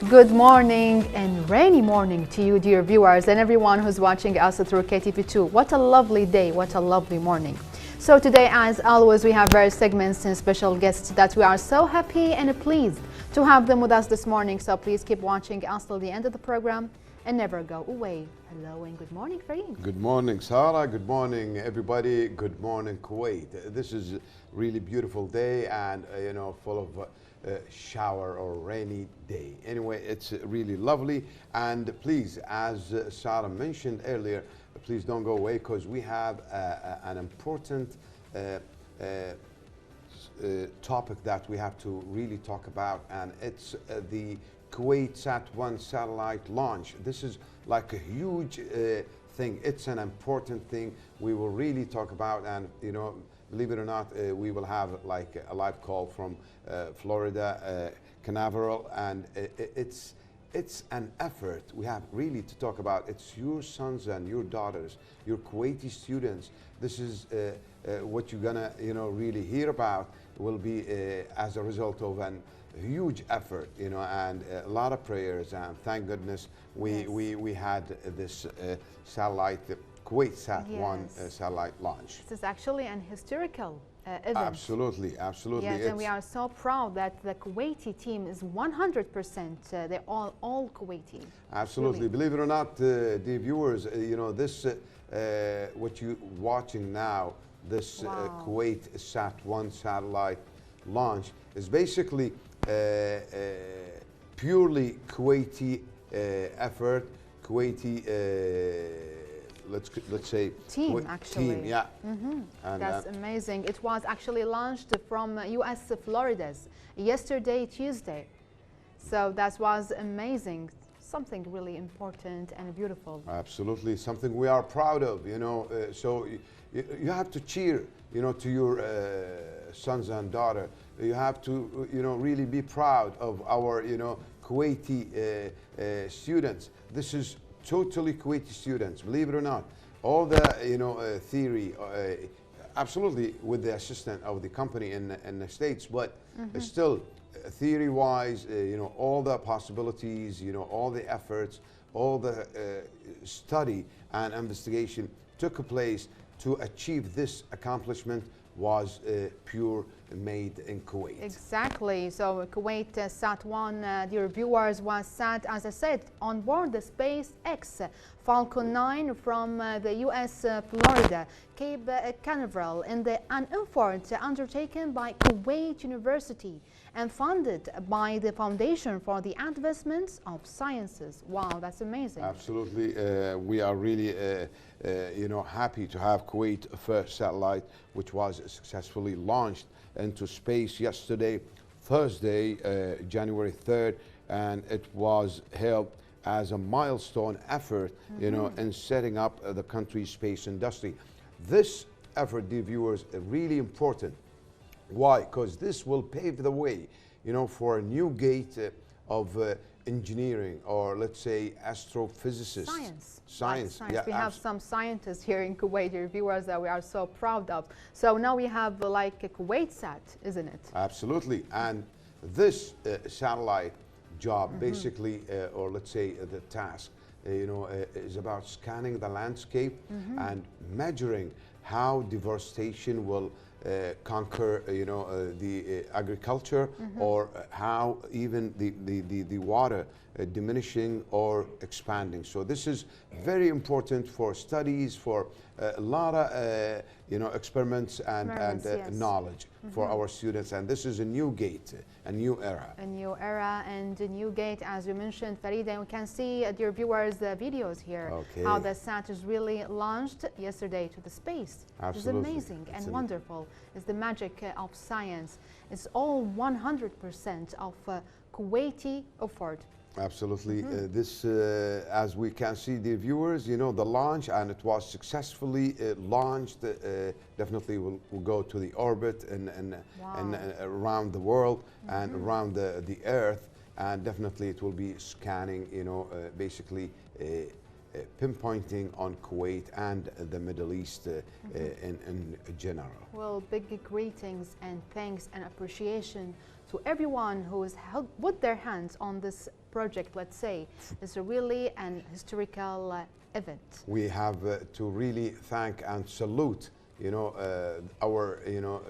Good morning and rainy morning to you, dear viewers, and everyone who's watching us through KTV2. What a lovely day, what a lovely morning. So today, as always, we have various segments and special guests that we are so happy and pleased to have them with us this morning. So please keep watching us till the end of the program and never go away. Hello and good morning, Fareed. Good morning, Sarah. Good morning, everybody. Good morning, Kuwait. This is a really beautiful day and, full of shower or rainy day. Anyway, it's really lovely. And please, as Sarah mentioned earlier, please don't go away because we have an important topic that we have to really talk about, and it's the Kuwait Sat-1 satellite launch. This is like a huge thing. It's an important thing we will really talk about, and believe it or not, we will have like a live call from Florida, Canaveral, and it's an effort we have really to talk about. It's your sons and your daughters, your Kuwaiti students. This is what you're gonna really hear about will be as a result of an huge effort, and a lot of prayers, and thank goodness we had this satellite, Kuwait Sat-1 satellite launch. This is actually an historical event. Absolutely, absolutely. Yes, and we are so proud that the Kuwaiti team is 100%. They're all Kuwaiti. Absolutely. Really. Believe it or not, dear viewers, this what you're watching now, this Kuwait Sat-1 satellite launch is basically purely Kuwaiti effort, Kuwaiti let's say team, actually. Team, yeah. And that's amazing. It was actually launched from US Florida's yesterday, Tuesday. So that was amazing. Something really important and beautiful. Absolutely, something we are proud of, so you have to cheer, to your sons and daughter. You have to, really be proud of our, Kuwaiti students. This is totally Kuwaiti students, believe it or not. All the, theory, absolutely with the assistance of the company in the States, but still, theory-wise, all the possibilities, all the efforts, all the study and investigation took place to achieve this accomplishment was pure made in Kuwait. Exactly. So Kuwait Sat-1, dear viewers, was sat, as I said, on board the SpaceX Falcon 9 from the US Florida, Cape Canaveral, in the an effort undertaken by Kuwait University and funded by the Foundation for the Advancement of Sciences. Wow, that's amazing. Absolutely. We are really happy to have Kuwait first satellite, which was successfully launched into space yesterday, Thursday, January 3rd, and it was held as a milestone effort, in setting up the country's space industry. This effort, dear viewers, is really important. Why? Because this will pave the way, for a new gate of engineering, or let's say astrophysicists. Science. Yeah, we have some scientists here in Kuwait, dear viewers, that we are so proud of. So now we have like a Kuwait Sat, isn't it? Absolutely. And this satellite job basically, or let's say the task, is about scanning the landscape and measuring how deforestation will conquer, the agriculture, or how even the water diminishing or expanding. So this is very important for studies, for a lot of experiments and knowledge for our students. And this is a new gate, a new era. A new era and a new gate, as you mentioned, Fareed. And we can see, dear viewers, the videos here, how the SAT is really launched yesterday to the space. Absolutely. It's amazing and wonderful. It's the magic of science. It's all 100% of Kuwaiti effort. Absolutely. This, as we can see, dear viewers, the launch, and it was successfully launched, definitely will go to the orbit and around the world and around the Earth, and definitely it will be scanning, basically pinpointing on Kuwait and the Middle East in general. Well, big greetings and thanks and appreciation to everyone who has put their hands on this project, let's say. It's really an historical event. We have to really thank and salute, our,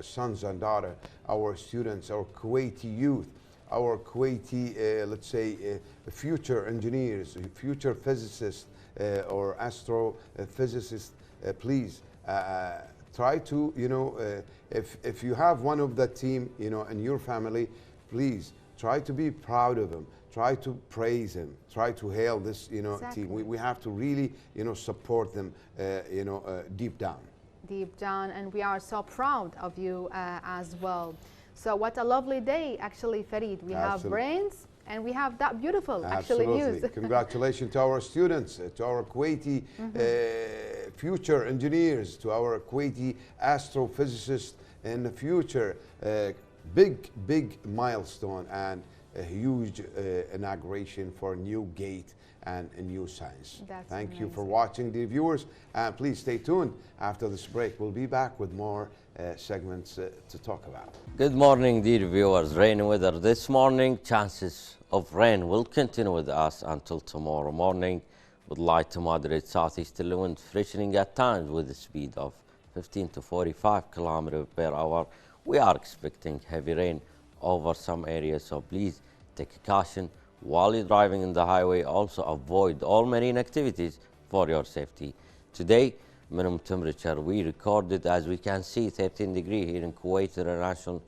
sons and daughters, our students, our Kuwaiti youth, our Kuwaiti, let's say, future engineers, future physicists or astrophysicists. Please try to, if you have one of the team, in your family, please try to be proud of him. Try to praise him. Try to hail this, Exactly. team. We have to really, support them, deep down. Deep down, and we are so proud of you as well. So what a lovely day, actually, Farid. We have brains and we have that beautiful, actually, news. Congratulations to our students, to our Kuwaiti future engineers, to our Kuwaiti astrophysicists in the future. Big milestone and a huge inauguration for a new gate and a new science. Thank you for watching, dear viewers, and please stay tuned. After this break, we'll be back with more segments to talk about. Good morning, dear viewers. Rain weather this morning. Chances of rain will continue with us until tomorrow morning, with light to moderate southeasterly wind freshening at times with a speed of 15 to 45 kilometers per hour. We are expecting heavy rain over some areas, so please take caution while you're driving in the highway. Also avoid all marine activities for your safety. Today, minimum temperature we recorded, as we can see, 13 degrees here in Kuwait International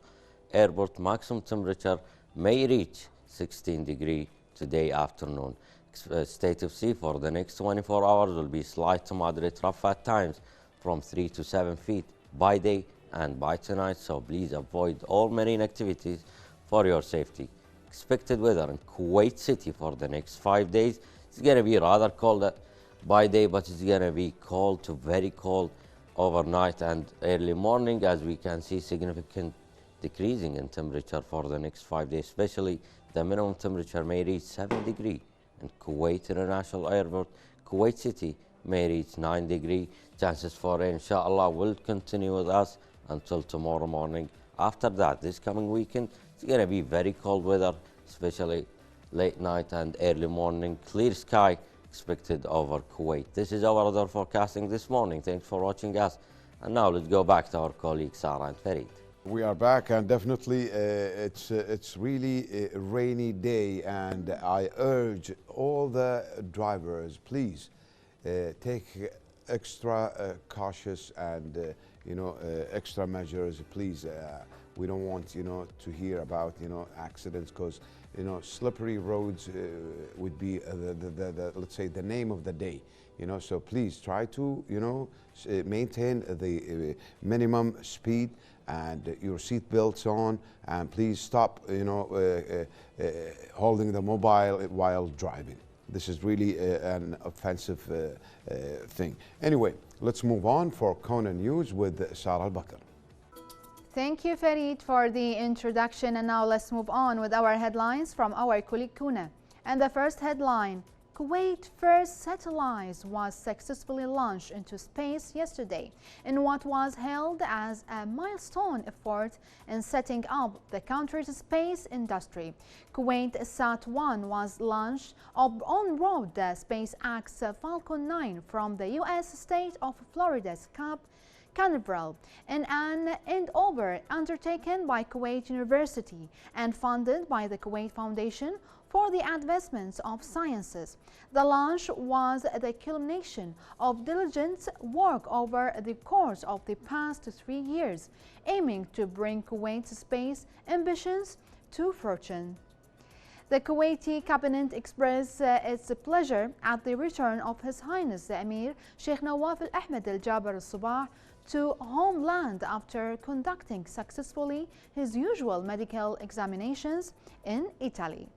Airport. Maximum temperature may reach 16 degrees today afternoon. State of sea for the next 24 hours will be slight to moderate rough at times from 3 to 7 feet by day and by tonight, so please avoid all marine activities for your safety. Expected weather in Kuwait City for the next 5 days. It's going to be rather cold by day, but it's going to be cold to very cold overnight and early morning, as we can see significant decreasing in temperature for the next 5 days. Especially the minimum temperature may reach 7 degrees in Kuwait International Airport. Kuwait City may reach 9 degrees. Chances for rain, inshallah, will continue with us until tomorrow morning. After that, this coming weekend, it's going to be very cold weather, especially late night and early morning. Clear sky expected over Kuwait. This is our weather forecasting this morning. Thanks for watching us. And now let's go back to our colleagues Sarah and Farid. We are back, and definitely it's really a rainy day, and I urge all the drivers, please take extra cautious and extra measures, please. We don't want to hear about accidents, because slippery roads would be the let's say the name of the day. So please try to maintain the minimum speed and your seat belts on, and please stop holding the mobile while driving. This is really an offensive thing. Anyway, let's move on for Kona News with Sarah al-Bakr. Thank you, Farid, for the introduction. And now let's move on with our headlines from our colleague Kuna. And the first headline: Kuwait first satellite was successfully launched into space yesterday in what was hailed as a milestone effort in setting up the country's space industry. Kuwait Sat-1 was launched on board the SpaceX Falcon 9 from the U.S. state of Florida's Cape Canaveral in an endeavor undertaken by Kuwait University and funded by the Kuwait Foundation for the Advancement of Sciences. The launch was the culmination of diligent work over the course of the past 3 years, aiming to bring Kuwait's space ambitions to fruition. The Kuwaiti cabinet expressed its pleasure at the return of His Highness the Emir Sheikh Nawaf Al Ahmed Al Jaber Al Sabah to homeland after conducting successfully his usual medical examinations in Italy.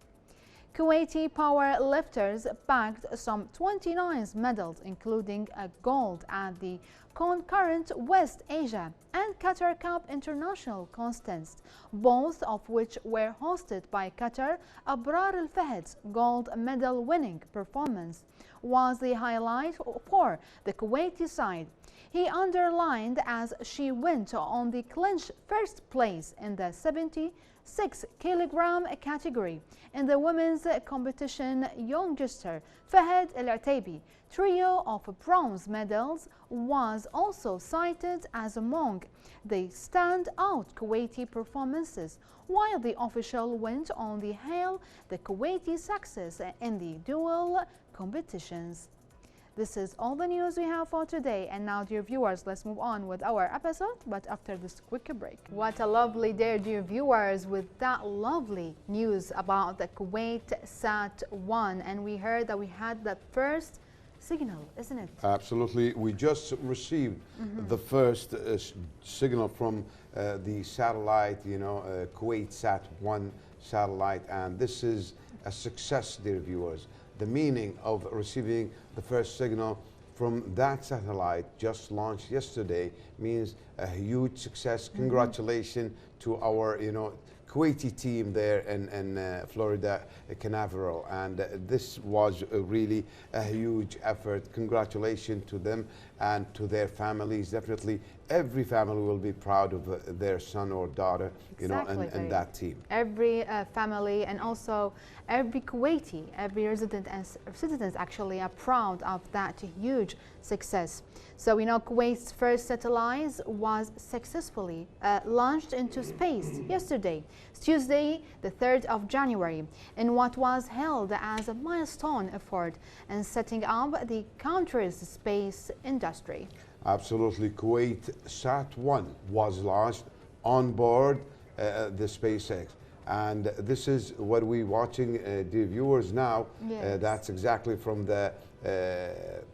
Kuwaiti power lifters bagged some 29 medals, including a gold at the concurrent West Asia and Qatar Cup international contests, both of which were hosted by Qatar. Abrar Al Fahed's gold medal winning performance was the highlight for the Kuwaiti side. He underlined as she went on the clinch first place in the 70 6-kilogram category. In the women's competition, youngster Fahad El-Ataibi, trio of bronze medals, was also cited as among the standout Kuwaiti performances, while the official went on to hail the Kuwaiti success in the dual competitions. This is all the news we have for today. And now, dear viewers, let's move on with our episode, but after this quick break. What a lovely day, dear viewers, with that lovely news about the Kuwait Sat-1. And we heard that we had the first signal, isn't it? Absolutely. We just received the first signal from the satellite, Kuwait Sat-1 satellite, and this is a success, dear viewers. The meaning of receiving the first signal from that satellite just launched yesterday means a huge success. Congratulations to our, Kuwaiti team there in Florida Canaveral, and this was really a huge effort. Congratulations to them and to their families. Definitely every family will be proud of their son or daughter, Exactly, and that team. Every family and also every Kuwaiti, every resident and citizens actually are proud of that huge success. So Kuwait's first satellite was successfully launched into space yesterday, Tuesday, the 3rd of January, in what was held as a milestone effort in setting up the country's space industry. Absolutely. Kuwait Sat-1 was launched on board the SpaceX. And this is what we're watching, dear viewers, now. Yes. That's exactly from the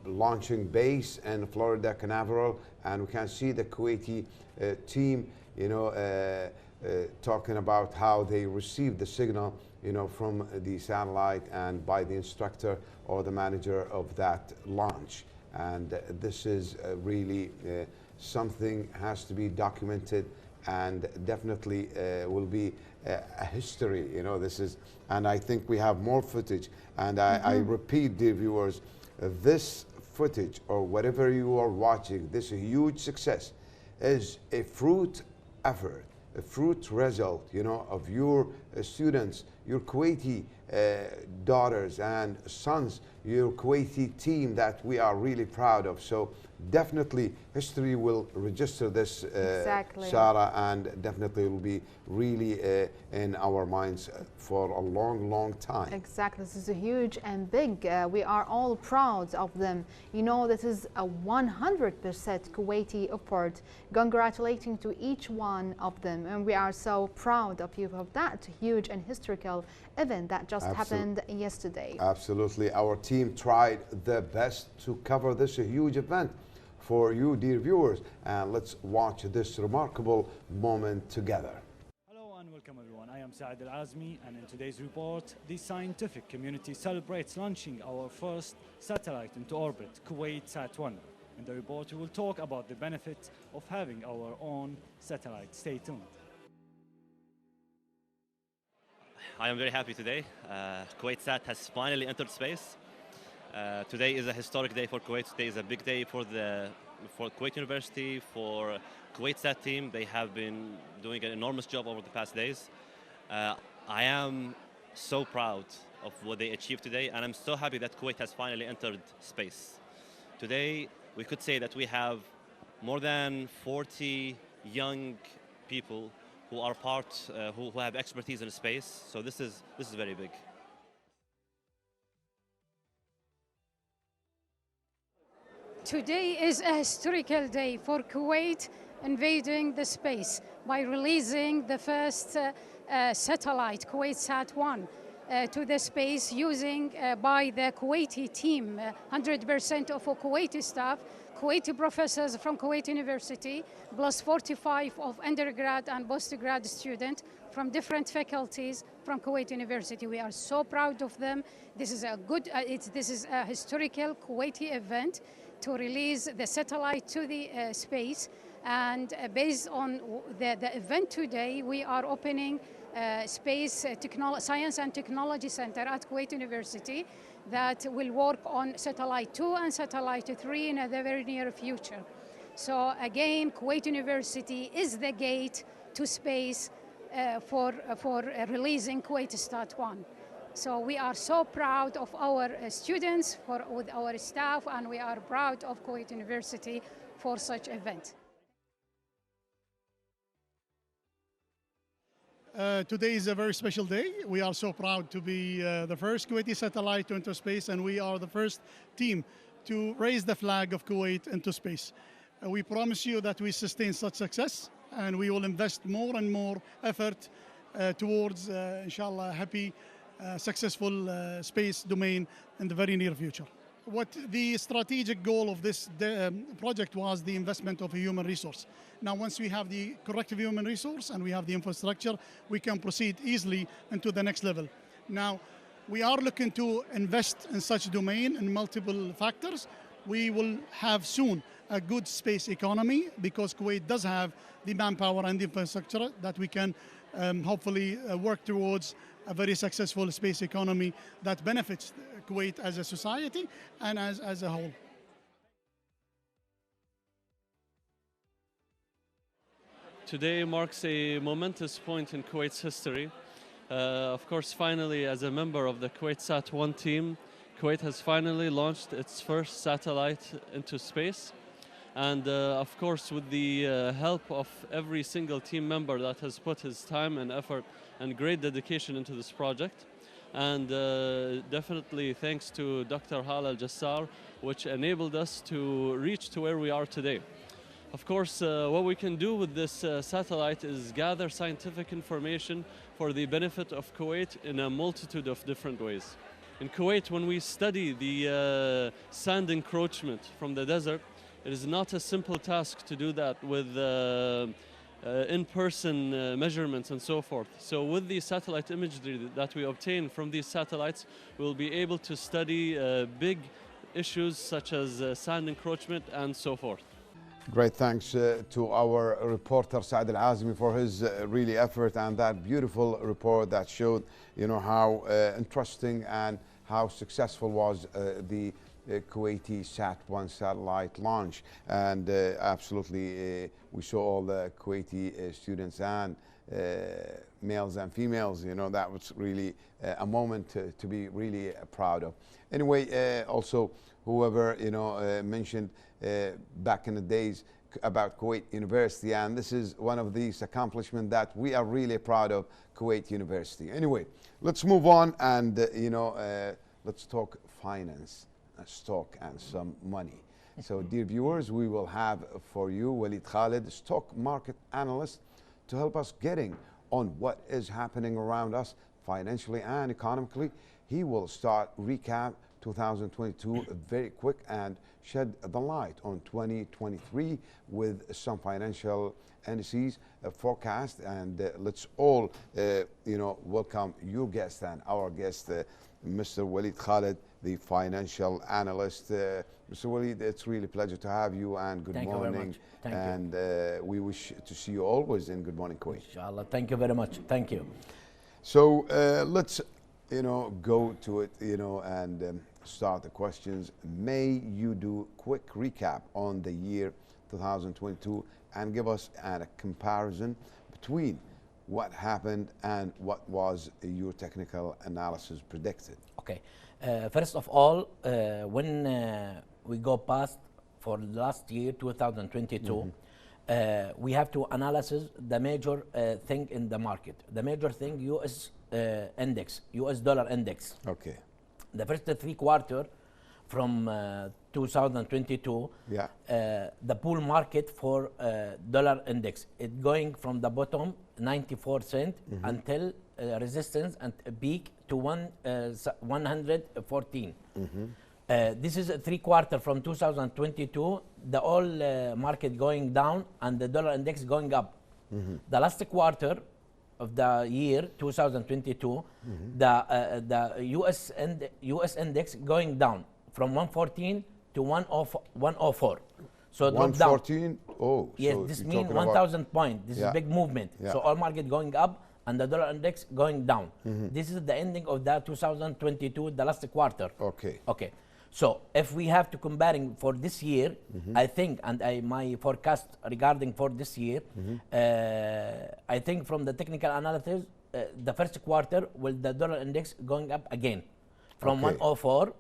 launching base in Florida Canaveral. And we can see the Kuwaiti team, talking about how they received the signal, from the satellite and by the instructor or the manager of that launch. And this is really something has to be documented and definitely will be a history. This is, and I think we have more footage. And I repeat, dear viewers, this footage or whatever you are watching, this huge success is a fruit effort, a fruit result, of your students, your Kuwaiti daughters and sons, your Kuwaiti team that we are really proud of. So definitely history will register this, Exactly. Sarah, and definitely will be really in our minds for a long, long time. Exactly. This is a huge and big. We are all proud of them. This is a 100% Kuwaiti effort. Congratulating to each one of them. And we are so proud of you of that huge and historical event that just happened yesterday. Absolutely. Our team tried their best to cover this huge event for you, dear viewers. And let's watch this remarkable moment together. Hello and welcome everyone. I am Saad Al-Azmi, and in today's report, the scientific community celebrates launching our first satellite into orbit, Kuwait Sat-1. In the report, we will talk about the benefits of having our own satellite. Stay tuned. I am very happy today. Kuwait Sat has finally entered space. Today is a historic day for Kuwait. Today is a big day for Kuwait University, for Kuwait Sat team. They have been doing an enormous job over the past days. I am so proud of what they achieved today, and I'm so happy that Kuwait has finally entered space. Today, we could say that we have more than 40 young people who are who have expertise in space. So this is very big. Today is a historical day for Kuwait invading the space by releasing the first satellite, Kuwait Sat-1, to the space using by the Kuwaiti team, 100% of Kuwaiti staff, Kuwaiti professors from Kuwait University, plus 45 of undergrad and postgrad students from different faculties from Kuwait University. We are so proud of them. This is a this is a historical Kuwaiti event to release the satellite to the space. And based on the event today, we are opening Space Science and Technology Center at Kuwait University that will work on Satellite 2 and Satellite 3 in the very near future. So again, Kuwait University is the gate to space for releasing Kuwait Sat 1. So we are so proud of our students, with our staff, and we are proud of Kuwait University for such event. Today is a very special day. We are so proud to be the first Kuwaiti satellite to enter space, and we are the first team to raise the flag of Kuwait into space. We promise you that we sustain such success, and we will invest more and more effort towards, inshallah, happy, successful space domain in the very near future. What the strategic goal of this project was the investment of a human resource. Now, once we have the correct human resource and we have the infrastructure, we can proceed easily into the next level. Now, we are looking to invest in such domain in multiple factors. We will have soon a good space economy because Kuwait does have the manpower and the infrastructure that we can hopefully work towards a very successful space economy that benefits Kuwait as a society and as a whole. Today marks a momentous point in Kuwait's history. Of course, finally, as a member of the Kuwait Sat 1 team, Kuwait has finally launched its first satellite into space. And of course, with the help of every single team member that has put his time and effort and great dedication into this project. And definitely thanks to Dr. Hala Al-Jassar, which enabled us to reach to where we are today. Of course, what we can do with this satellite is gather scientific information for the benefit of Kuwait in a multitude of different ways. In Kuwait, when we study the sand encroachment from the desert, it is not a simple task to do that with in-person measurements and so forth. So with the satellite imagery that we obtain from these satellites, we'll be able to study big issues such as sand encroachment and so forth. Great thanks to our reporter Saad Al-Azmi for his really effort and that beautiful report that showed, you know, how interesting and how successful was the Kuwaiti Sat 1 satellite launch. And absolutely, we saw all the Kuwaiti students and males and females, you know, that was really a moment to be really proud of. Anyway, also, whoever, you know, mentioned back in the days about Kuwait University, and this is one of these accomplishments that we are really proud of, Kuwait University. Anyway, let's move on and, you know, let's talk finance, stock and some money. So, dear viewers, we will have for you Walid Khalid, stock market analyst, to help us getting on what is happening around us financially and economically. He will start recap 2022 very quick and shed the light on 2023 with some financial indices forecast. And let's all, you know, welcome your guest and our guest, Mr. Walid Khalid, the financial analyst. Mr. Walid, it's really a pleasure to have you, and good morning. Thank you very much. Thank you. We wish to see you always in Good Morning Kuwait. Inshallah. Thank you very much. Thank you. So let's, you know, go to it, you know, and start the questions. May you do quick recap on the year 2022 and give us a comparison between what happened and what was your technical analysis predicted. Okay. First of all, when we go past for last year, 2022, we have to analyze the major thing in the market. The major thing, US index, US dollar index. Okay. The first 3 quarters from 2022, the bull market for dollar index, it going from the bottom 94 cents until resistance and peak to 114. This is 3 quarters from 2022, the all market going down and the dollar index going up. The last quarter of the year 2022, the US index going down from 114 to 104. So 114. Oh, yes, so this means 1,000 points. This is a big movement. Yeah. So all market going up and the dollar index going down. This is the ending of the 2022, the last quarter. Okay. Okay. So if we have to comparing for this year, I think, and my forecast regarding for this year, I think from the technical analysis, the first quarter will the dollar index going up again from 104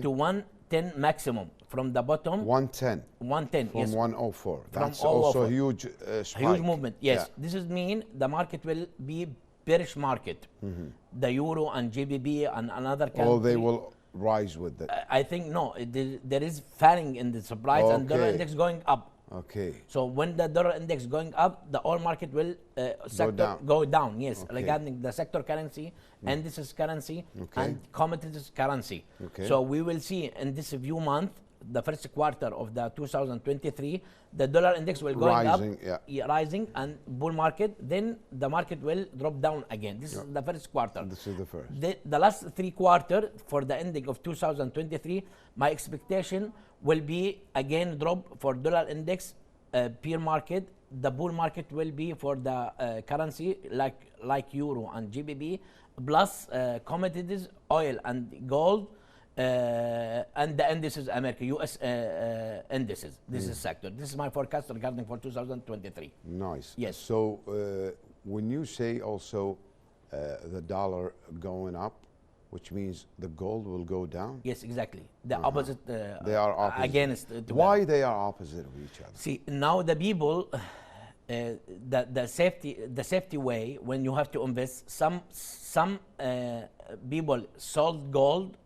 to 110 maximum from the bottom. 110. 110, From yes. 104. From That's also 004. a huge spike. Huge movement, yes. Yeah. This is mean the market will be bearish market. The euro and GBP and another country. Or they will rise with it. I think no, there is falling in the supplies and dollar index going up. Okay. So when the dollar index going up, the oil market will go down. Yes, regarding the sector currency, and this is currency and commodities currency. Okay. So we will see in this few months, the first quarter of the 2023, the dollar index will going Rising, up, rising, and bull market. Then the market will drop down again. This is the first quarter. This is the first. The last 3 quarters for the ending of 2023, my expectation will be again drop for dollar index, peer market. The bull market will be for the currency like euro and GBP, plus commodities, oil and gold, and the indices, America, US indices. This is sector. This is my forecast regarding for 2023. Nice. Yes. So when you say also the dollar going up, which means the gold will go down? Yes, exactly. The opposite. They are opposite. Against. Why they are opposite of each other? See, now the people, the safety way when you have to invest. Some people sold gold.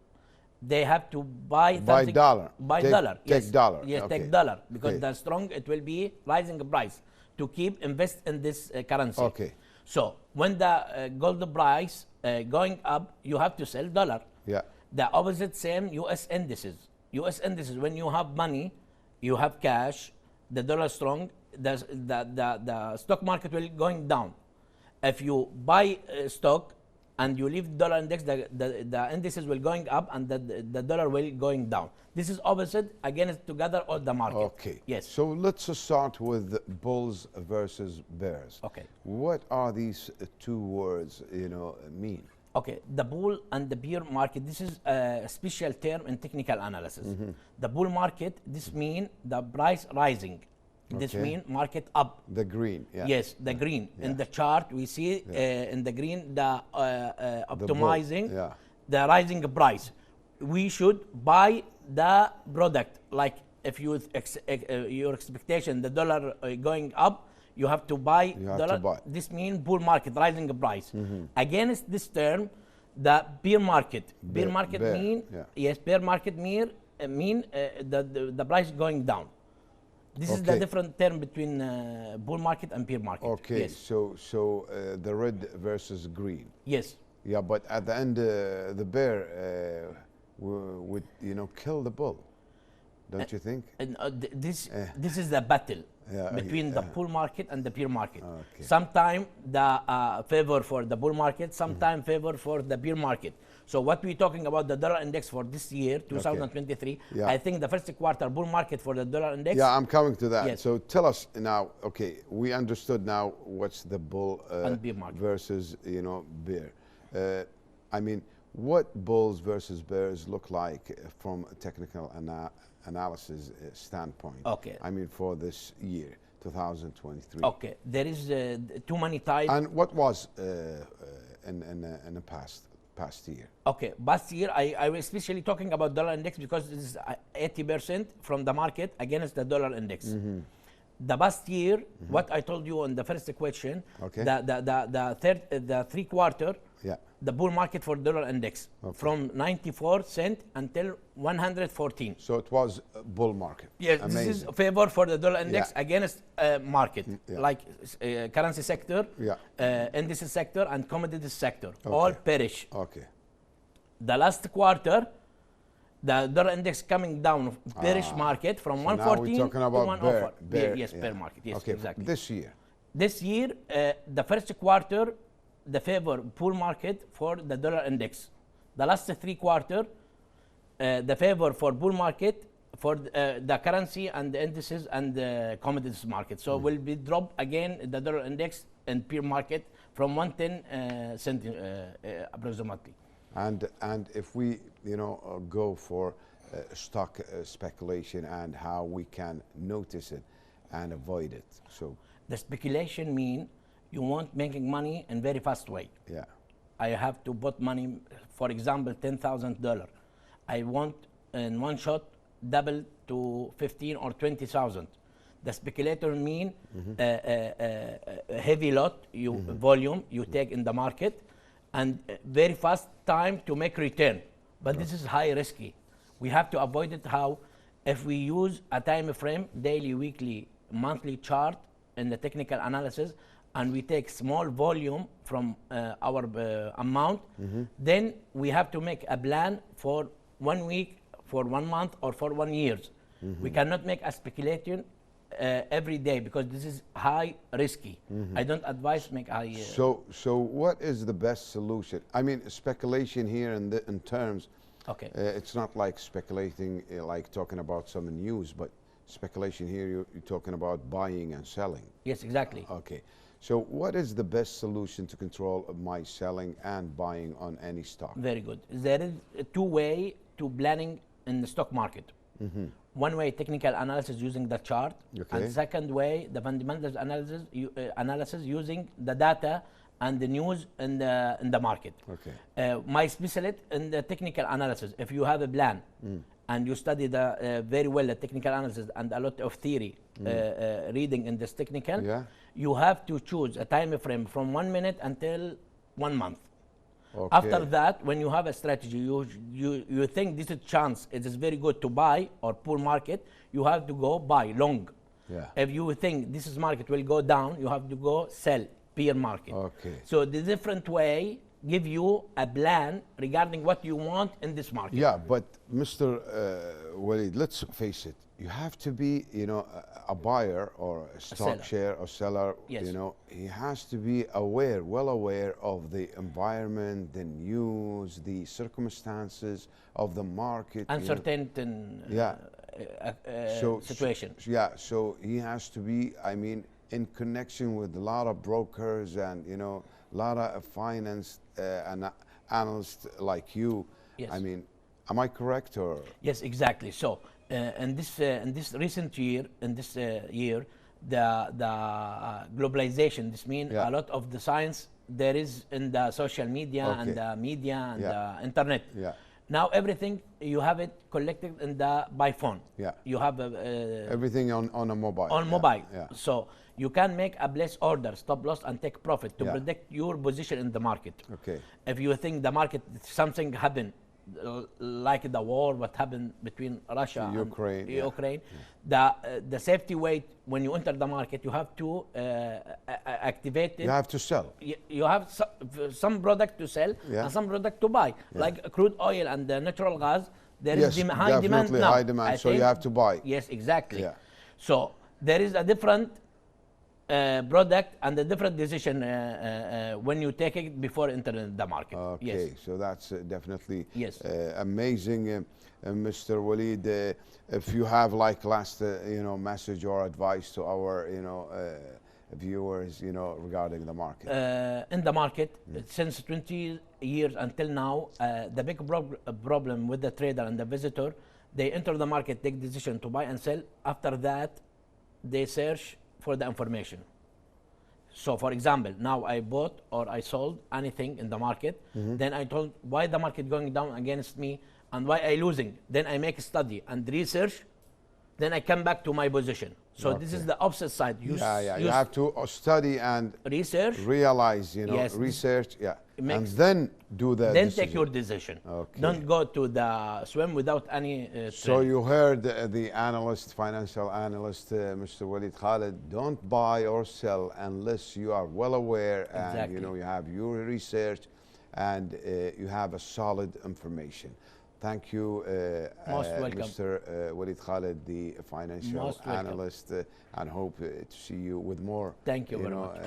They have to buy dollar. Buy take, dollar. Take yes. dollar. Yes, okay. take dollar because the strong it will be rising price to keep invest in this currency. Okay. So when the gold price going up, you have to sell dollar. Yeah. The opposite same U.S. indices. U.S. indices, when you have money, you have cash, the dollar strong, the stock market will going down. If you buy stock and you leave dollar index, the indices will going up and the dollar will going down. This is opposite against together all the market. Okay. Yes. So let's start with bulls versus bears. Okay. What are these two words, mean? Okay, the bull and the bear market, this is a special term in technical analysis. The bull market, this mean the price rising. This mean market up. The green, yeah. Yes, the green. In the chart, we see in the green the optimizing, the rising price. We should buy the product. Like if you your expectation, the dollar going up, you have to buy dollar. This means bull market, rising price. Against this term, the bear market. Bear market mean bear market mean the price going down. This is the different term between bull market and bear market. Okay, yes. so the red versus green. Yes. Yeah, but at the end, the bear would kill the bull, don't you think? This is the battle between the bull market and the bear market. Sometimes the favor for the bull market, sometimes favor for the bear market. So what we're talking about the dollar index for this year, 2023, I think the first quarter bull market for the dollar index. Yeah, I'm coming to that. Yes. So tell us now, okay, we understood now what's the bull and bear market versus, bear. I mean, what bulls versus bears look like from a technical analysis standpoint? Okay. I mean, for this year, 2023. Okay, there is too many types. And what was in the past year? Okay, past year, I was especially talking about dollar index because this is 80% from the market against the dollar index. The past year, what I told you on the first question, the 3 quarter, the bull market for dollar index from 94 cent until 114. So it was a bull market. Yes, amazing. This is favor for the dollar index against market, like currency sector, indices sector, and commodities sector, all perish. Okay. The last quarter, the dollar index coming down, bearish market from 114 now we're talking about to 104. Bear, yes, bear market. Yes, okay, exactly. This year, the first quarter, the favor bull market for the dollar index. The last 3 quarter, the favor for bull market for the currency and the indices and the commodities market. So will be drop again the dollar index and peer market from 110 cent approximately. And if we, go for stock speculation and how we can notice it and avoid it. So The speculation mean you want making money in very fast way. yeah, I have to put money, for example, $10,000. I want in one shot double to 15 or 20,000. The speculator mean a heavy lot, volume you take in the market, and very fast time to make return. But this is high risky. We have to avoid it. How? If we use a time frame, daily, weekly, monthly chart in the technical analysis, and we take small volume from our amount, then we have to make a plan for 1 week, for 1 month, or for 1 year. We cannot make a speculation every day because this is high risky. I don't advise make high. So what is the best solution? I mean, speculation here in terms. Okay. It's not like speculating, like talking about some news, but speculation here, you're talking about buying and selling. Yes, exactly. Okay. So what is the best solution to control my selling and buying on any stock? Very good. There is a two-way to planning in the stock market. One way, technical analysis using the chart, Okay. and second way, the fundamentals analysis using the data and the news in the market. Okay. My specialty in the technical analysis. If you have a plan and you study the very well the technical analysis and a lot of theory reading in this technical, Yeah. you have to choose a time frame from 1 minute until 1 month. Okay. After that, when you have a strategy, you think this is chance, it is very good to buy or poor market, you have to go buy long. Yeah. If you think this is market will go down, you have to go sell peer market. Okay. So the different way give you a plan regarding what you want in this market. Yeah, but Mr. Walid, let's face it. You have to be, a buyer or a stock seller. share or seller. Yes. He has to be aware, well aware of the environment, the news, the circumstances of the market. Uncertain Yeah. situation. So he has to be, in connection with a lot of brokers and, a lot of finance and analysts like you. Yes. Am I correct or? Yes, exactly. So in this recent year, the globalization. This means Yeah. a lot of the science there is in the social media and Okay. the media and Yeah. the internet. Yeah. Now everything you have it collected by phone. Yeah. You have Everything on a mobile. on Yeah, mobile. Yeah. So you can make a place order, stop loss, and take profit to Yeah. protect your position in the market. Okay. If you think the market something happened, like the war, what happened between Russia Ukraine, and yeah. Ukraine, the safety weight when you enter the market, you have to activate it. You have to sell. You have some product to sell Yeah. and some product to buy, Yeah. like crude oil and natural gas. There is Yes, high demand definitely now. high demand, I so you think- have to buy. Yes, exactly. Yeah. So there is a different product and a different decision when you take it before entering the market. Okay, Yes. so that's definitely Yes. amazing, Mr. Walid. If you have like last, message or advice to our, viewers, regarding the market. In the market, since 20 years until now, the big problem with the trader and the visitor, they enter the market, take decision to buy and sell. After that, they search for the information. So, for example, now I bought or I sold anything in the market. Then I told why the market going down against me and why I losing. Then I make a study and research. Then I come back to my position. So this is Okay. the opposite side. You have to study and research. realize, Yes. research, It and makes- then do the Then decision. take your decision. Okay. Don't go to the swim without any So training. you heard the analyst, financial analyst, Mr. Walid Khalid, don't buy or sell unless you are well aware and Exactly. you have your research and you have a solid information. Thank you, Most welcome. Mr. Walid Khalid, the financial Most welcome. analyst, and hope to see you with more Thank you very much.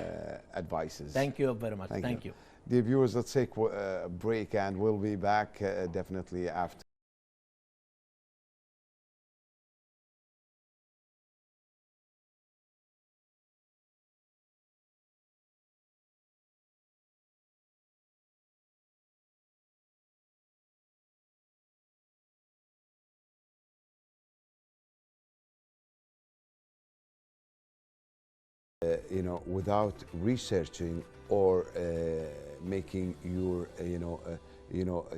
advices. Thank you very much. Thank you. Dear viewers, let's take a break and we'll be back definitely after. you know, without researching or making your,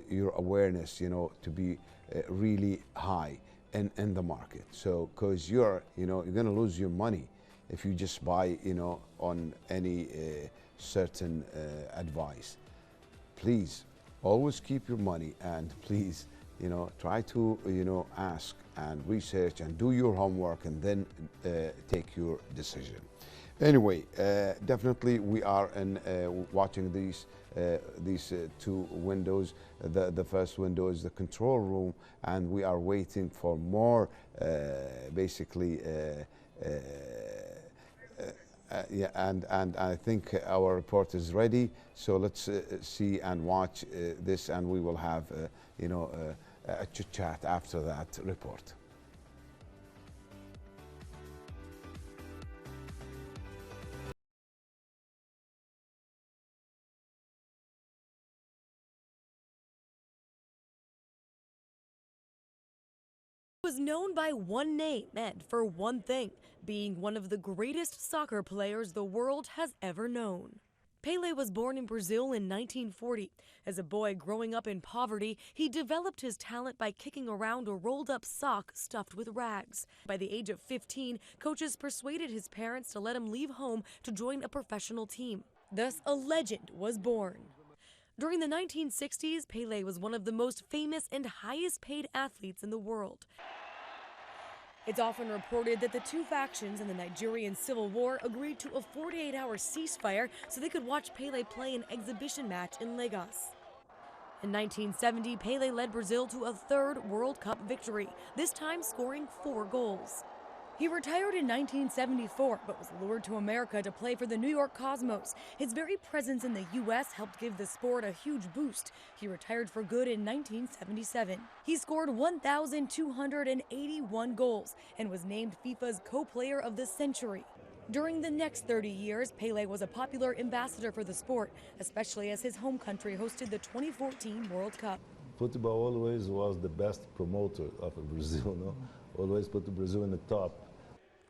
your awareness, to be really high in the market. So, because you're going to lose your money if you just buy, on any certain advice. Please always keep your money, and please, try to, ask and research and do your homework, and then take your decision. Anyway, definitely we are watching these two windows. The first window is the control room, and we are waiting for more, basically. Yeah, and I think our report is ready. So let's see and watch this, and we will have, a chit chat after that report. Was known by one name and for one thing, being one of the greatest soccer players the world has ever known. Pelé was born in Brazil in 1940. As a boy growing up in poverty, he developed his talent by kicking around a rolled-up sock stuffed with rags. By the age of 15, coaches persuaded his parents to let him leave home to join a professional team. Thus, a legend was born. During the 1960s, Pelé was one of the most famous and highest-paid athletes in the world. It's often reported that the two factions in the Nigerian Civil War agreed to a 48-hour ceasefire so they could watch Pelé play an exhibition match in Lagos. In 1970, Pelé led Brazil to a third World Cup victory, this time scoring 4 goals. He retired in 1974, but was lured to America to play for the New York Cosmos. His very presence in the U.S. helped give the sport a huge boost. He retired for good in 1977. He scored 1,281 goals and was named FIFA's co-player of the century. During the next 30 years, Pelé was a popular ambassador for the sport, especially as his home country hosted the 2014 World Cup. Football always was the best promoter of Brazil, no? Always put Brazil in the top.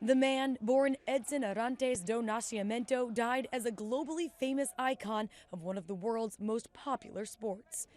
The man, born Edson Arantes do Nascimento, died as a globally famous icon of one of the world's most popular sports.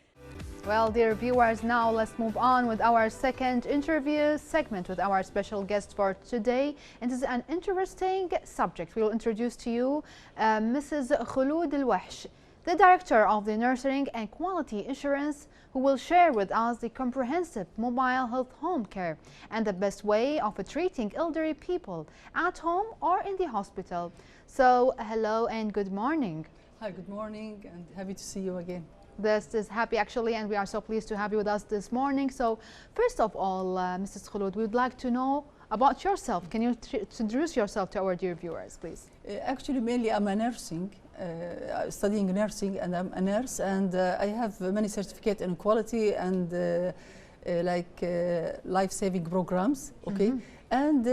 Well, dear viewers, now let's move on with our second interview segment with our special guest for today. It is an interesting subject. We will introduce to you Mrs. Khulud Al-Wahsh, the Director of the Nursing and Quality Insurance, who will share with us the comprehensive mobile health home care and the best way of treating elderly people at home or in the hospital. So, hello and good morning. Hi, good morning, and happy to see you again. This is happy actually, and we are so pleased to have you with us this morning. So, first of all, Mrs. Khulud, we would like to know about yourself. Can you introduce yourself to our dear viewers, please? Actually, mainly I'm a studying nursing, and I'm a nurse, and I have many certificates in quality and life-saving programs, okay? And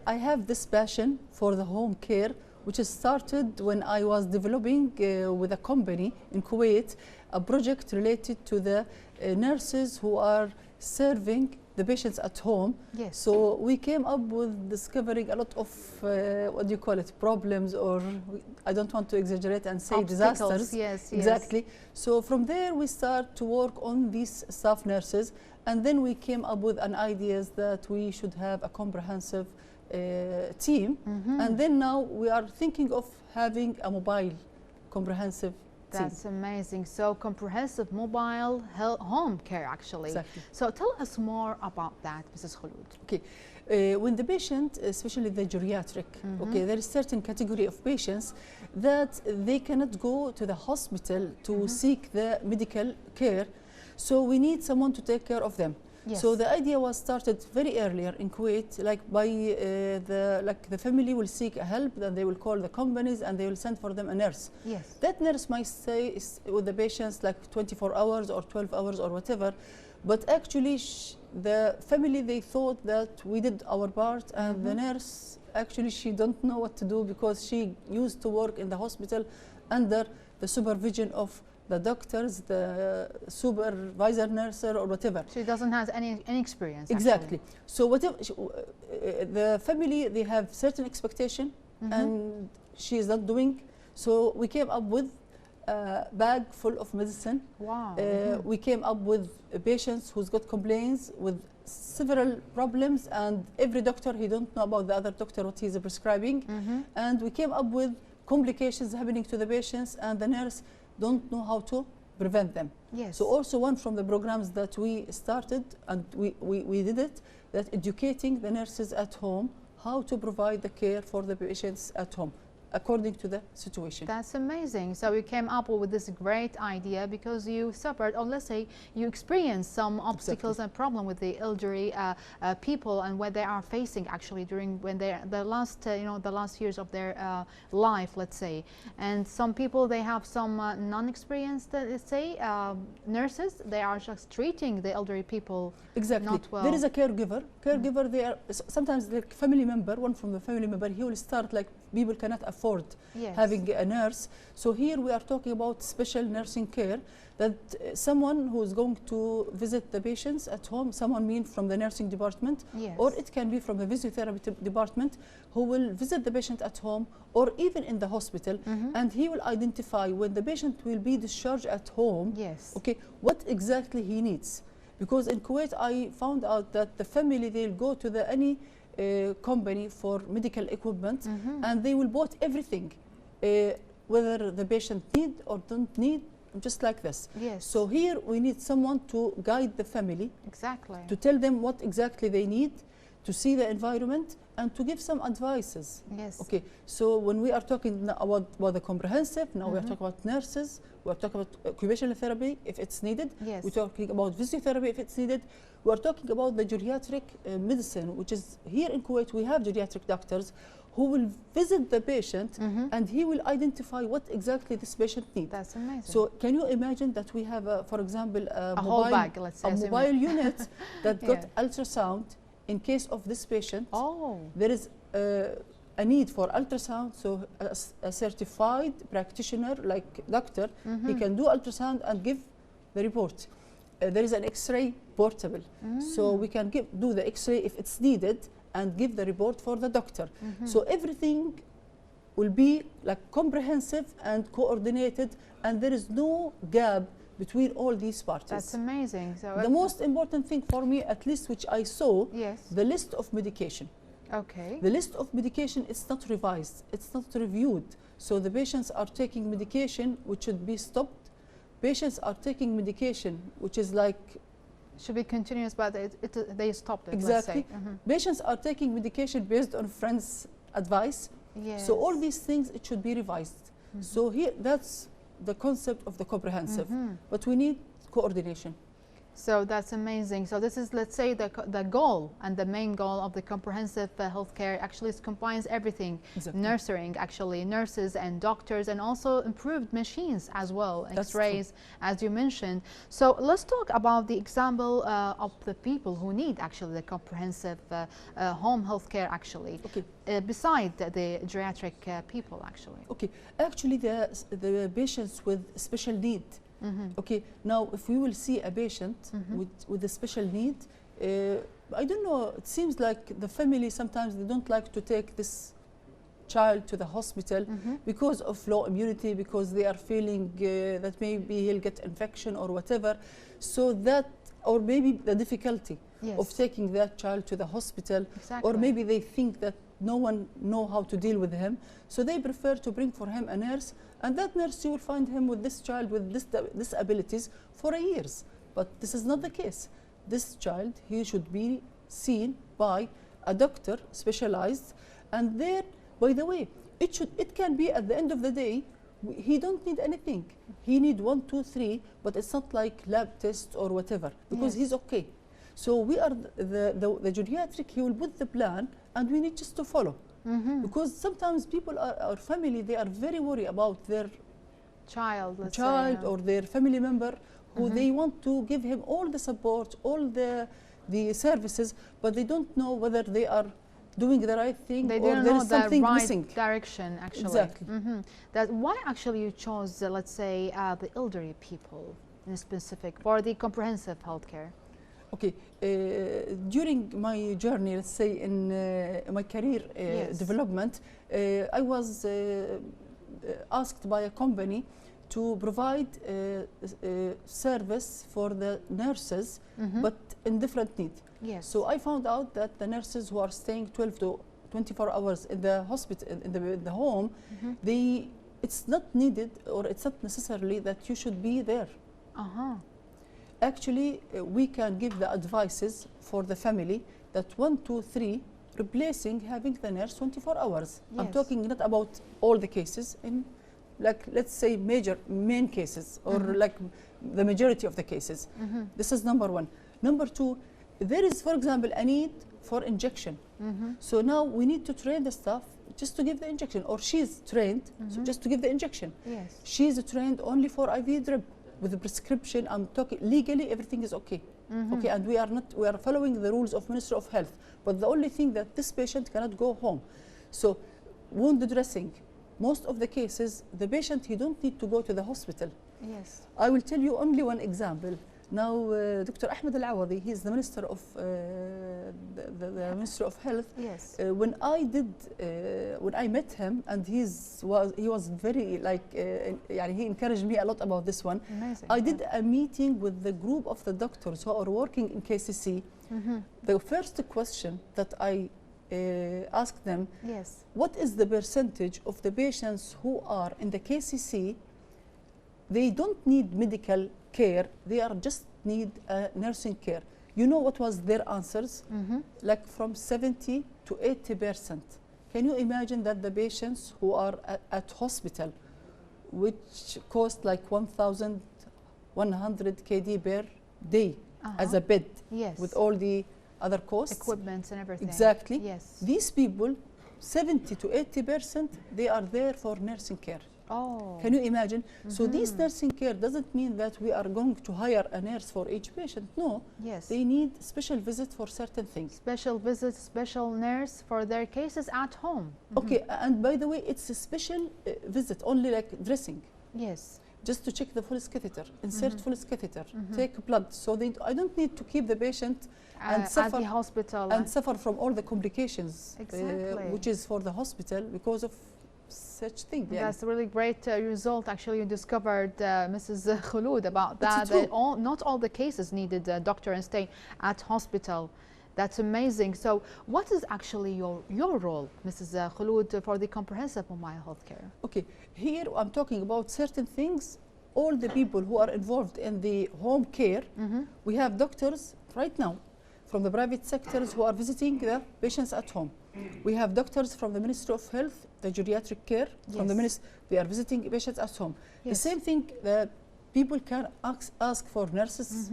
I have this passion for the home care, which started when I was developing with a company in Kuwait, a project related to the nurses who are serving the patients at home. Yes. So we came up with discovering a lot of what do you call it, problems, or I don't want to exaggerate and say obstacles. Disasters. Yes, exactly. Yes. So from there we start to work on these staff nurses, and then we came up with an idea that we should have a comprehensive team, and then now we are thinking of having a mobile comprehensive. That's amazing. So comprehensive mobile home care, actually. Exactly. So tell us more about that, Mrs. Khulud. Okay. When the patient, especially the geriatric, okay, there is certain category of patients that they cannot go to the hospital to seek the medical care. So we need someone to take care of them. Yes. So the idea was started very earlier in Kuwait, like by the family will seek a help, then they will call the companies and they will send for them a nurse. Yes. That nurse might stay with the patients like 24 hours or 12 hours or whatever, but actually the family, they thought that we did our part, and the nurse, actually she don't know what to do, because she used to work in the hospital under the supervision of the doctors, the supervisor nurse or whatever. She doesn't have any experience. Exactly. Actually. So whatever the family, they have certain expectation and she is not doing. So we came up with a bag full of medicine. Wow. We came up with patients who's got complaints with several problems, and every doctor, he don't know about the other doctor what he's prescribing. And we came up with complications happening to the patients, and the nurse don't know how to prevent them. Yes. So also one from the programs that we started, and we did it, that educating the nurses at home how to provide the care for the patients at home according to the situation. That's amazing. So you came up with this great idea because you suffered, or let's say you experienced some obstacles and problem with the elderly people, and what they are facing actually during when they the last the last years of their life, let's say. And some people, they have some non-experienced, let's say, nurses. They are just treating the elderly people not well. There is a caregiver. They are sometimes the family member. One from the family member, he will start like people cannot afford having a nurse. So here we are talking about special nursing care, that someone who is going to visit the patients at home, someone mean from the nursing department, or it can be from the physiotherapy department, who will visit the patient at home or even in the hospital, and he will identify when the patient will be discharged at home, okay, what exactly he needs. Because in Kuwait, I found out that the family, they'll go to the any company for medical equipment, and they will bought everything, whether the patient need or don't need, just like this. So here we need someone to guide the family, to tell them what exactly they need, to see the environment, and to give some advices. Okay, so when we are talking about the comprehensive, now we are talking about nurses, we are talking about occupational therapy if it's needed, we're talking about physiotherapy if it's needed, we are talking about the geriatric medicine, which is here in Kuwait. We have geriatric doctors who will visit the patient, and he will identify what exactly this patient needs. That's amazing. So can you imagine that we have, for example, a whole bag, let's say, a mobile unit that got ultrasound in case of this patient. There is a need for ultrasound, so a certified practitioner like doctor, he can do ultrasound and give the report. There is an X-ray portable, so we can do the X-ray if it's needed and give the report for the doctor. So everything will be like comprehensive and coordinated, and there is no gap between all these parties. That's amazing. So the most important thing for me, at least which I saw, the list of medication. Okay. The list of medication is not revised, it's not reviewed. So the patients are taking medication which should be stopped. Patients are taking medication which is like should be continuous, but they stopped it. Exactly. Let's say. Patients are taking medication based on friends' advice. So all these things, it should be revised. So here, that's the concept of the comprehensive, but we need coordination. So that's amazing. So this is, let's say, the goal and the main goal of the comprehensive healthcare actually combines everything. Nursing, actually, nurses and doctors, and also improved machines as well, X-rays, as you mentioned. So let's talk about the example of the people who need actually the comprehensive home healthcare actually, beside the geriatric people actually. Okay, actually the patients with special need. Okay, now if we will see a patient with a special need, I don't know, it seems like the family sometimes they don't like to take this child to the hospital because of low immunity, because they are feeling that maybe he'll get infection or whatever. So that, or maybe the difficulty of taking that child to the hospital, or maybe they think that no one know how to deal with him, so they prefer to bring for him a nurse, and that nurse, you will find him with this child with this abilities for years. But this is not the case. This child, he should be seen by a doctor specialized, and there, by the way, it can be at the end of the day, he don't need anything. He need 1, 2, 3, but it's not like lab test or whatever, because he's okay. So we are the geriatric, he will put the plan, and we need just to follow. Because sometimes people our family, they are very worried about their child or their family member, who they want to give him all the support, all the services, but they don't know whether they are doing the right thing, or there is something missing. Direction actually. Exactly. That why actually you chose, let's say, the elderly people in specific for the comprehensive healthcare? Okay, during my journey, let's say in my career development, I was asked by a company to provide service for the nurses, but in different need. Yes. So I found out that the nurses who are staying 12 to 24 hours in the hospital, in the home, it's not needed, or it's not necessarily that you should be there. Actually, we can give the advices for the family that 1, 2, 3, replacing having the nurse 24 hours. Yes. I'm talking not about all the cases, in like, let's say, main cases, or like the majority of the cases. This is number one. Number two, there is, for example, a need for injection. So now we need to train the staff just to give the injection, or she's trained so just to give the injection. Yes. She's trained only for IV drip with the prescription. I'm talking legally, everything is okay. Okay, and we are following the rules of Ministry of Health. But the only thing that this patient cannot go home. So wound dressing, most of the cases, the patient, he don't need to go to the hospital. Yes. I will tell you only one example. Now, Dr. Ahmed Al-Awadi, he is the Minister of the Ministry of Health. Yes. When I met him, and he was very like, he encouraged me a lot about this one. Amazing. I did a meeting with the group of the doctors who are working in KCC. The first question that I asked them, yes, what is the percentage of the patients who are in the KCC? They don't need medical care, they are just need nursing care. You know what was their answers? Like from 70 to 80%. Can you imagine that the patients who are at hospital, which cost like 1,100 KD per day as a bed, yes, with all the other costs, equipment and everything. Exactly. Yes. These people, 70 to 80%, they are there for nursing care. Oh. Can you imagine? So this nursing care doesn't mean that we are going to hire a nurse for each patient. No. Yes. They need special visit for certain things. Special visit, special nurse for their cases at home. Okay, and by the way, it's a special visit, only like dressing. Yes. Just to check the Follis catheter, insert Follis catheter, take blood. So I don't need to keep the patient and suffer at the hospital and suffer from all the complications, exactly, which is for the hospital because of such thing. That's a really great result. Actually, you discovered, Mrs. Khulud, about that. Not all the cases needed a doctor and stay at hospital. That's amazing. So what is actually your role, Mrs. Khulud, for the comprehensive mobile healthcare? Okay, here I'm talking about certain things. All the people who are involved in the home care, we have doctors right now from the private sectors who are visiting the patients at home. We have doctors from the Ministry of Health, the geriatric care, from the ministry, they are visiting patients at home. The same thing, people can ask for nurses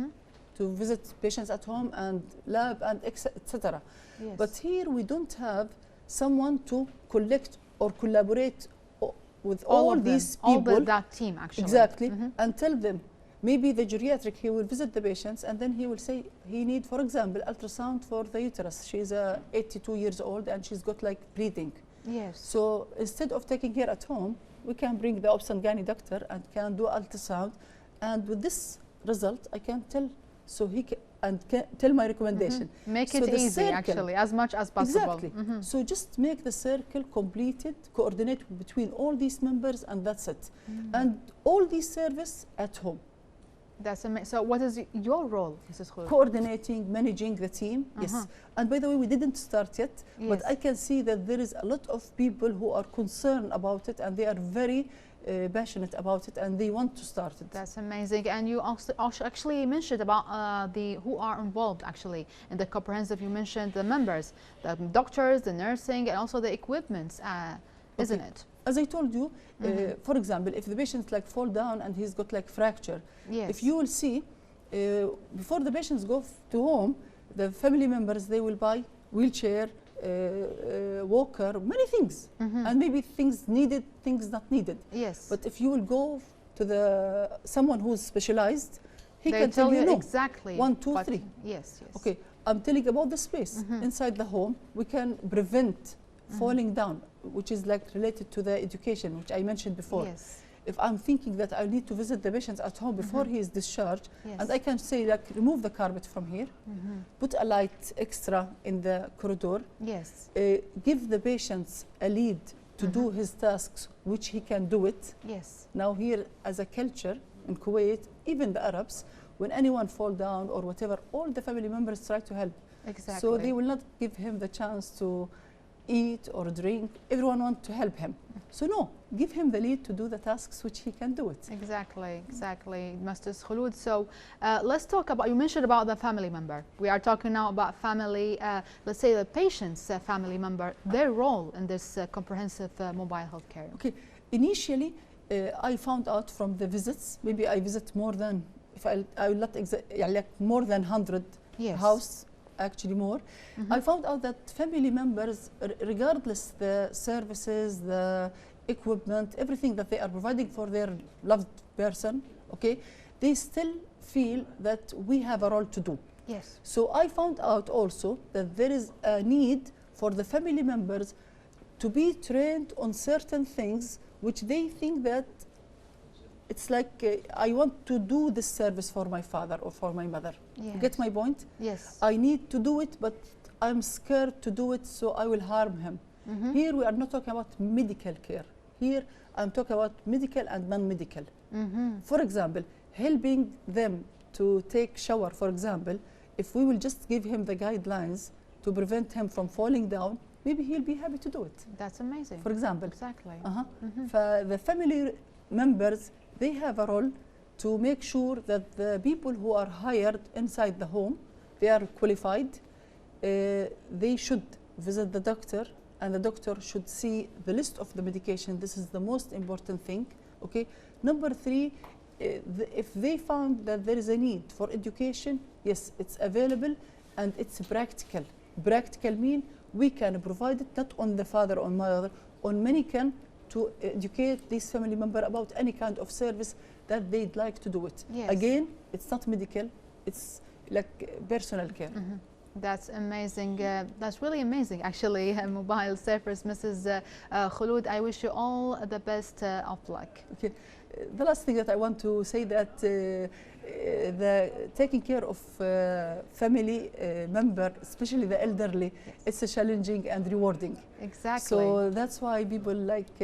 to visit patients at home, and lab and etc. Yes. But here we don't have someone to collect or collaborate with all these people. All that team, actually. Exactly, and tell them. Maybe the geriatric, he will visit the patients and then he will say he need, for example, ultrasound for the uterus. She's 82 years old and she's got like bleeding. Yes. So instead of taking her at home, we can bring the obs and gynae doctor and can do ultrasound. And with this result, I can tell, so he can tell my recommendation. Make it easy, actually, as much as possible. Exactly. So just make the circle completed, coordinate between all these members, and that's it. And all these service at home. That's amazing. So what is your role, Mrs. Khulud? Coordinating, managing the team, yes. And by the way, we didn't start yet, but I can see that there is a lot of people who are concerned about it, and they are very passionate about it, and they want to start it. That's amazing. And you also actually mentioned about who are involved actually in the comprehensive. You mentioned the members, the doctors, the nursing, and also the equipment, isn't it? As I told you, for example, if the patient like fall down and he's got like fracture, if you will see, before the patients go to home, the family members, they will buy wheelchair, walker, many things, and maybe things needed, things not needed. Yes. But if you will go to someone who's specialized, he they can tell you no. exactly 1, 2, 3. Yes, yes. Okay, I'm telling about the space inside the home. We can prevent falling down, which is like related to the education, which I mentioned before. Yes. if I'm thinking that I need to visit the patient at home before he is discharged, and I can say like remove the carpet from here, put a light extra in the corridor, give the patients a lead to do his tasks, which he can do it. Now here, as a culture in Kuwait, even the Arabs, when anyone fall down or whatever, all the family members try to help. So they will not give him the chance to eat or drink. Everyone wants to help him. So no, give him the lead to do the tasks which he can do it. Exactly, Mr. Khulud. So let's talk about, you mentioned about the family member. We are talking now about family, let's say the patient's family member, their role in this comprehensive mobile health care. Okay, initially I found out from the visits, maybe I visit more than, if I will not like more than 100 house, actually more. I found out that family members, regardless the services, the equipment, everything that they are providing for their loved person, okay, they still feel that we have a role to do. So I found out also that there is a need for the family members to be trained on certain things which they think that it's like I want to do this service for my father or for my mother. You get my point? I need to do it, but I'm scared to do it, so I will harm him. Here we are not talking about medical care. Here I'm talking about medical and non-medical. For example, helping them to take shower, for example, if we will just give him the guidelines to prevent him from falling down, maybe he'll be happy to do it. That's amazing. For example. Exactly. The family members, they have a role to make sure that the people who are hired inside the home, they are qualified. They should visit the doctor, and the doctor should see the list of the medication. This is the most important thing. Okay. Number 3, if they found that there is a need for education, yes, it's available and it's practical. Practical mean we can provide it not on the father or mother, on many can, to educate this family member about any kind of service that they'd like to do it. Again, it's not medical, it's like personal care. That's amazing. That's really amazing, actually, mobile service. Mrs. Khulud, I wish you all the best of luck. Okay. The last thing that I want to say that the taking care of family member, especially the elderly, it's a challenging and rewarding. Exactly. So that's why people like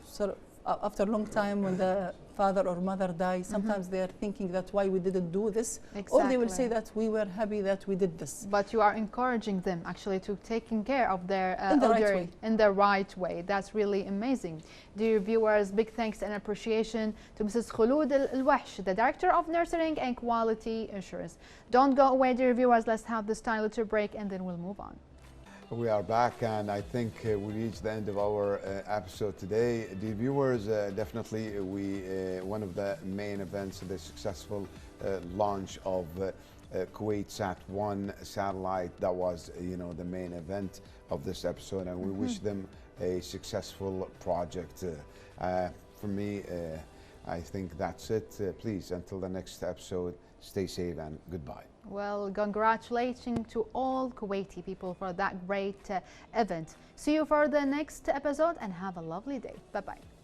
sort of after a long time when the father or mother die, sometimes they are thinking that why we didn't do this, or they will say that we were happy that we did this. But you are encouraging them actually to taking care of their elderly in the right way. That's really amazing. Dear viewers, big thanks and appreciation to Mrs. Khulud Al-Wahsh, the Director of Nursing and Quality Assurance. Don't go away, dear viewers. Let's have this tiny little break and then we'll move on. We are back, and I think we reached the end of our episode today. Dear viewers, definitely one of the main events of the successful launch of Kuwait Sat-1 satellite. That was, the main event of this episode, and we wish them a successful project. For me, I think that's it. Please, until the next episode, stay safe and goodbye. Well, congratulations to all Kuwaiti people for that great event. See you for the next episode and have a lovely day. Bye-bye.